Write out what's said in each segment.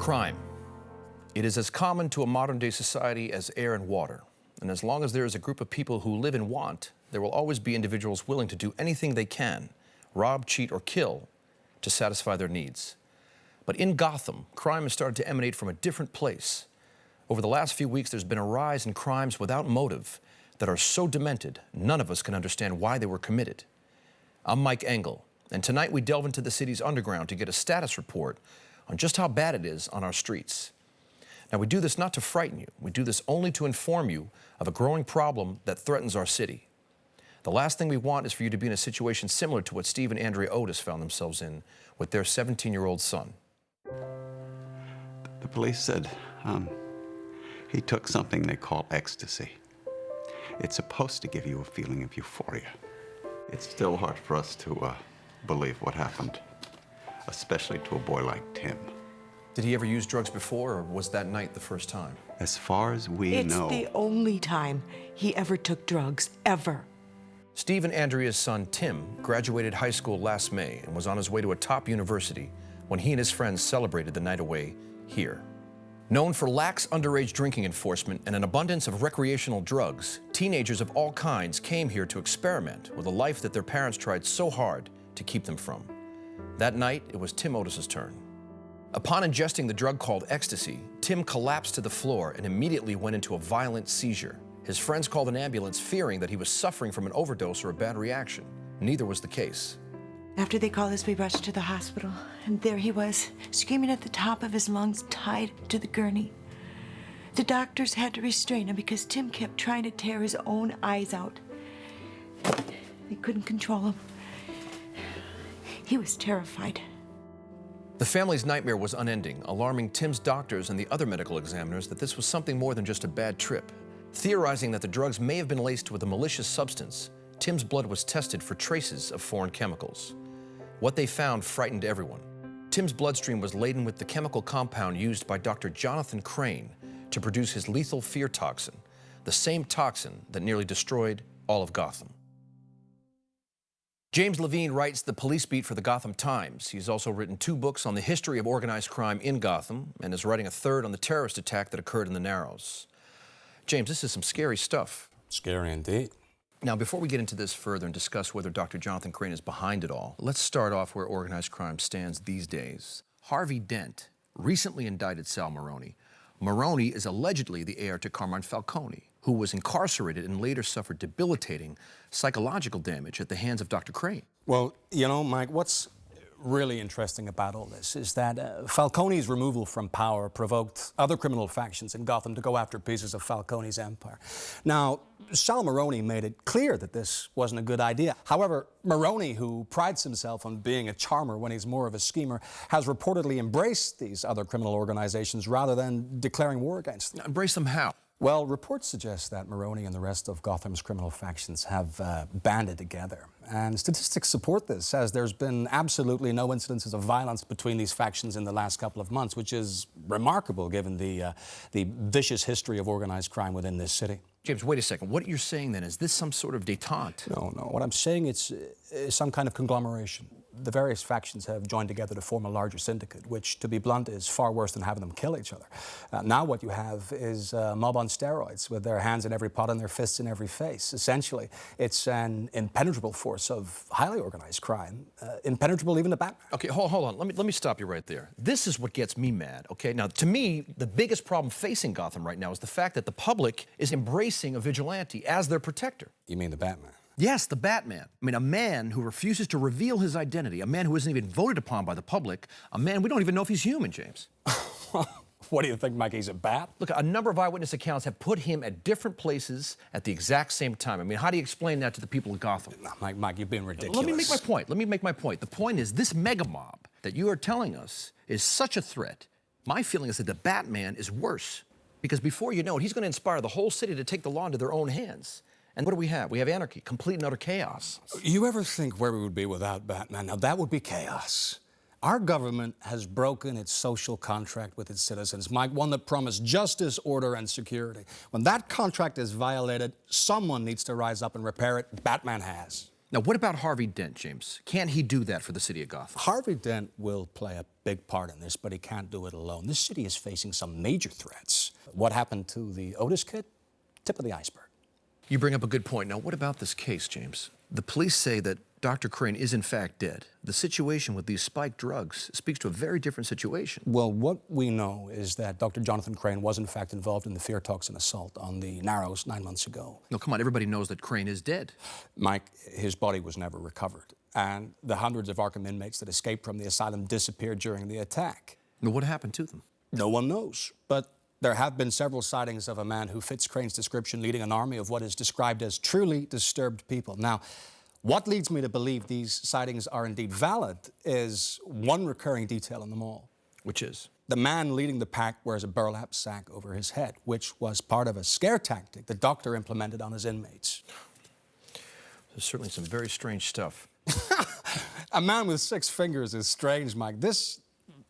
Crime. It is as common to a modern-day society as air and water. And as long as there is a group of people who live in want, there will always be individuals willing to do anything they can, rob, cheat, or kill, to satisfy their needs. But in Gotham, crime has started to emanate from a different place. Over the last few weeks, there's been a rise in crimes without motive that are so demented, none of us can understand why they were committed. I'm Mike Engel, and tonight we delve into the city's underground to get a status report on just how bad it is on our streets. Now, we do this not to frighten you. We do this only to inform you of a growing problem that threatens our city. The last thing we want is for you to be in a situation similar to what Steve and Andrea Otis found themselves in with their 17-year-old son. The police said he took something they call ecstasy. It's supposed to give you a feeling of euphoria. It's still hard for us to believe what happened, especially to a boy like Tim. Did he ever use drugs before, or was that night the first time? As far as we know... It's the only time he ever took drugs, ever. Steve and Andrea's son, Tim, graduated high school last May and was on his way to a top university when he and his friends celebrated the night away here. Known for lax underage drinking enforcement and an abundance of recreational drugs, teenagers of all kinds came here to experiment with a life that their parents tried so hard to keep them from. That night, it was Tim Otis's turn. Upon ingesting the drug called ecstasy, Tim collapsed to the floor and immediately went into a violent seizure. His friends called an ambulance, fearing that he was suffering from an overdose or a bad reaction. Neither was the case. After they called us, we rushed to the hospital, and there he was, screaming at the top of his lungs, tied to the gurney. The doctors had to restrain him because Tim kept trying to tear his own eyes out. They couldn't control him. He was terrified. The family's nightmare was unending, alarming Tim's doctors and the other medical examiners that this was something more than just a bad trip. Theorizing that the drugs may have been laced with a malicious substance, Tim's blood was tested for traces of foreign chemicals. What they found frightened everyone. Tim's bloodstream was laden with the chemical compound used by Dr. Jonathan Caine to produce his lethal fear toxin, the same toxin that nearly destroyed all of Gotham. James Levine writes the police beat for the Gotham Times. He's also written 2 books on the history of organized crime in Gotham and is writing a 3rd on the terrorist attack that occurred in the Narrows. James, this is some scary stuff. Scary indeed. Now, before we get into this further and discuss whether Dr. Jonathan Caine is behind it all, let's start off where organized crime stands these days. Harvey Dent recently indicted Sal Maroni. Maroni is allegedly the heir to Carmine Falcone, who was incarcerated and later suffered debilitating psychological damage at the hands of Dr. Caine. Well, you know, Mike, what's really interesting about all this is that Falcone's removal from power provoked other criminal factions in Gotham to go after pieces of Falcone's empire. Now, Sal Maroni made it clear that this wasn't a good idea. However, Maroni, who prides himself on being a charmer when he's more of a schemer, has reportedly embraced these other criminal organizations rather than declaring war against them. Embrace them how? Well, reports suggest that Maroni and the rest of Gotham's criminal factions have banded together. And statistics support this, as there's been absolutely no incidences of violence between these factions in the last couple of months, which is remarkable given the vicious history of organized crime within this city. James, wait a second. What you're saying then, is this some sort of détente? No. What I'm saying is some kind of conglomeration. The various factions have joined together to form a larger syndicate, which, to be blunt, is far worse than having them kill each other. Now what you have is a mob on steroids, with their hands in every pot and their fists in every face. Essentially, it's an impenetrable force of highly organized crime, impenetrable even to Batman. Okay, hold on. Let me stop you right there. This is what gets me mad, okay? Now, to me, the biggest problem facing Gotham right now is the fact that the public is embracing a vigilante as their protector. You mean the Batman? Yes, the Batman. I mean, a man who refuses to reveal his identity, a man who isn't even voted upon by the public, a man we don't even know if he's human, James. What do you think, Mike? He's a bat? Look, a number of eyewitness accounts have put him at different places at the exact same time. I mean, how do you explain that to the people of Gotham? No, Mike, you've been ridiculous. Let me make my point. The point is, this mega mob that you are telling us is such a threat. My feeling is that the Batman is worse, because before you know it, he's going to inspire the whole city to take the law into their own hands. And what do we have? We have anarchy, complete and utter chaos. You ever think where we would be without Batman? Now, that would be chaos. Our government has broken its social contract with its citizens, Mike, one that promised justice, order, and security. When that contract is violated, someone needs to rise up and repair it. Batman has. Now, what about Harvey Dent, James? Can't he do that for the city of Gotham? Harvey Dent will play a big part in this, but he can't do it alone. This city is facing some major threats. What happened to the Otis kid? Tip of the iceberg. You bring up a good point. Now, what about this case, James? The police say that Dr. Caine is in fact dead. The situation with these spiked drugs speaks to a very different situation. Well, what we know is that Dr. Jonathan Caine was in fact involved in the fear toxin assault on the Narrows 9 months ago. No, come on, everybody knows that Caine is dead. Mike, his body was never recovered, and the hundreds of Arkham inmates that escaped from the asylum disappeared during the attack. Now, what happened to them? No one knows, but there have been several sightings of a man who fits Crane's description leading an army of what is described as truly disturbed people. Now, what leads me to believe these sightings are indeed valid is one recurring detail in them all. Which is? The man leading the pack wears a burlap sack over his head, which was part of a scare tactic the doctor implemented on his inmates. There's certainly some very strange stuff. A man with 6 fingers is strange, Mike. This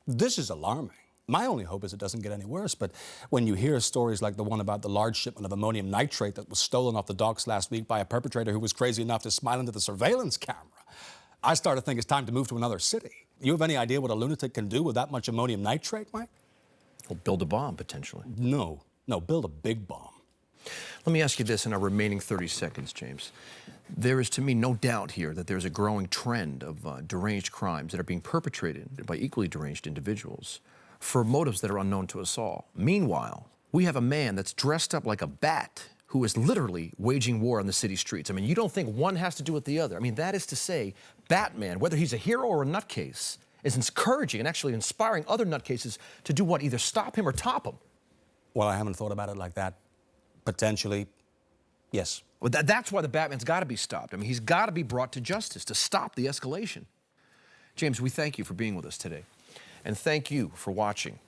is alarming. My only hope is it doesn't get any worse, but when you hear stories like the one about the large shipment of ammonium nitrate that was stolen off the docks last week by a perpetrator who was crazy enough to smile into the surveillance camera, I start to think it's time to move to another city. You have any idea what a lunatic can do with that much ammonium nitrate, Mike? Well, build a bomb, potentially. No, build a big bomb. Let me ask you this in our remaining 30 seconds, James. There is, to me, no doubt here that there's a growing trend of deranged crimes that are being perpetrated by equally deranged individuals for motives that are unknown to us all. Meanwhile, we have a man that's dressed up like a bat who is literally waging war on the city streets. I mean, you don't think one has to do with the other. I mean, that is to say, Batman, whether he's a hero or a nutcase, is encouraging and actually inspiring other nutcases to do what? Either stop him or top him. Well, I haven't thought about it like that. Potentially, yes. Well, that's why the Batman's got to be stopped. I mean, he's got to be brought to justice to stop the escalation. James, we thank you for being with us today. And thank you for watching.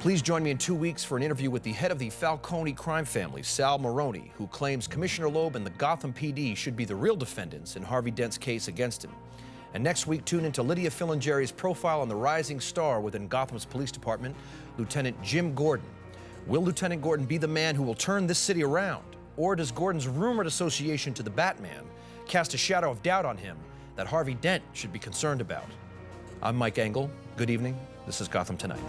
Please join me in 2 weeks for an interview with the head of the Falcone crime family, Sal Maroney, who claims Commissioner Loeb and the Gotham PD should be the real defendants in Harvey Dent's case against him. And next week, tune into Lydia Filingeri's profile on the rising star within Gotham's police department, Lieutenant Jim Gordon. Will Lieutenant Gordon be the man who will turn this city around? Or does Gordon's rumored association to the Batman cast a shadow of doubt on him that Harvey Dent should be concerned about? I'm Mike Engel. Good evening. This is Gotham Tonight.